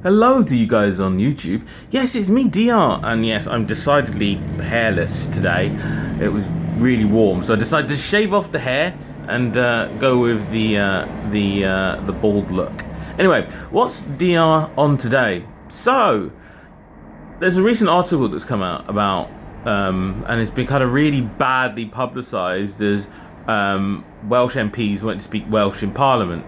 Hello to you guys on YouTube. Yes, it's me, DR, and yes, I'm decidedly hairless today. It was really warm, so I decided to shave off the hair and go with the bald look. Anyway, what's DR on today? So, there's a recent article that's come out about, and it's been kind of really badly publicised as Welsh MPs went to speak Welsh in Parliament.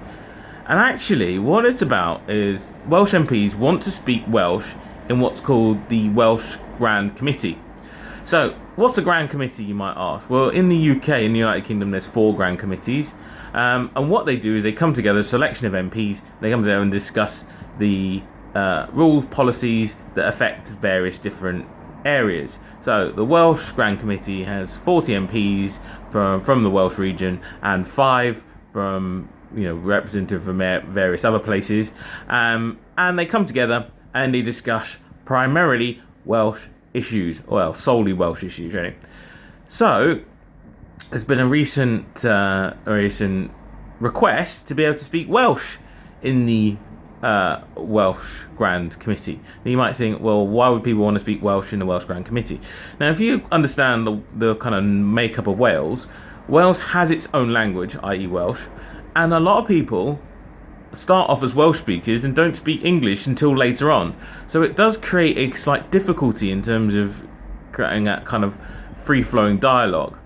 And actually, what it's about is Welsh MPs want to speak Welsh in what's called the Welsh Grand Committee. So, what's a Grand Committee, you might ask? Well, in the UK, in the United Kingdom, there's 4 Grand Committees. And what they do is they come together, a selection of MPs, they come together and discuss the rules, policies that affect various different areas. So, the Welsh Grand Committee has 40 MPs from the Welsh region and 5 from representative from various other places, and they come together and they discuss primarily Welsh issues, well, solely Welsh issues, really. So, there's been a recent request to be able to speak Welsh in the Welsh Grand Committee. Now, you might think, well, why would people want to speak Welsh in the Welsh Grand Committee? Now, if you understand the kind of makeup of Wales, Wales has its own language, i.e. Welsh, and a lot of people start off as Welsh speakers and don't speak English until later on. So it does create a slight difficulty in terms of creating that kind of free-flowing dialogue.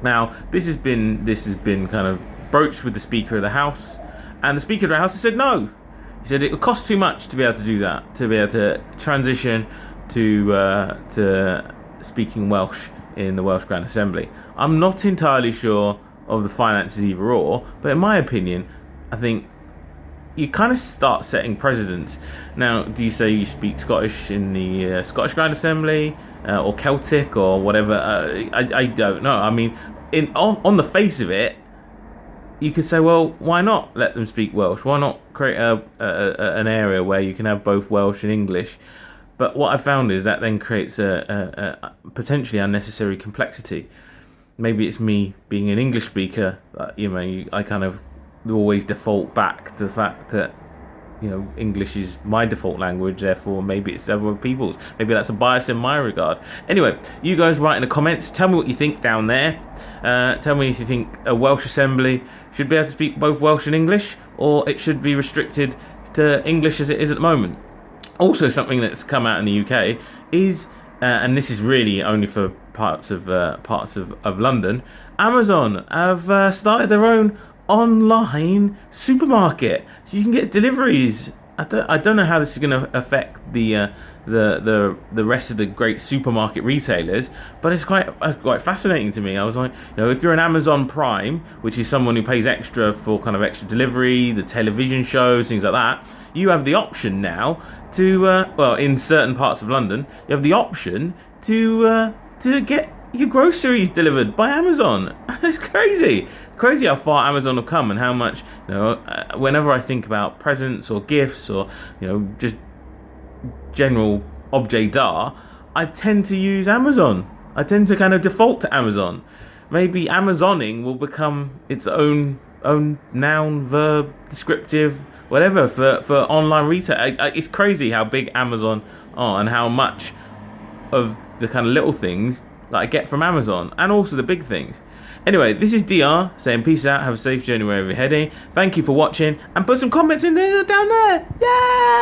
Now, this has been kind of broached with the Speaker of the House, and the Speaker of the House has said no. He said it would cost too much to be able to do that, to be able to transition to speaking Welsh in the Welsh Grand Assembly. I'm not entirely sure of the finances either or, but in my opinion, I think you kind of start setting precedents. Now, do you say you speak Scottish in the Scottish Grand Assembly or Celtic or whatever? I don't know. I mean, on the face of it, you could say, well, why not let them speak Welsh? Why not create an area where you can have both Welsh and English? But what I found is that then creates a potentially unnecessary complexity. Maybe it's me being an English speaker, I kind of always default back to the fact that, English is my default language, therefore maybe it's other people's. Maybe that's a bias in my regard. Anyway, you guys write in the comments, tell me what you think down there. Tell me if you think a Welsh Assembly should be able to speak both Welsh and English, or it should be restricted to English as it is at the moment. Also, something that's come out in the UK is, and this is really only for parts of London, Amazon have started their own online supermarket, so you can get deliveries. I don't know how this is going to affect the rest of the great supermarket retailers, but it's quite fascinating to me. I was like, if you're an Amazon Prime, which is someone who pays extra for kind of extra delivery, the television shows, things like that, you have the option now to in certain parts of London, you have the option to get your groceries delivered by Amazon. It's crazy how far Amazon have come, and how much, whenever I think about presents or gifts or, just general objet d'art, I tend to use Amazon. I tend to kind of default to Amazon. Maybe Amazoning will become its own noun, verb, descriptive, whatever for online retail. It's crazy how big Amazon are and how much of the kind of little things that I get from Amazon, and also the big things. Anyway, this is DR saying peace out, have a safe journey wherever you're heading. Thank you for watching, and put some comments in there down there. Yeah!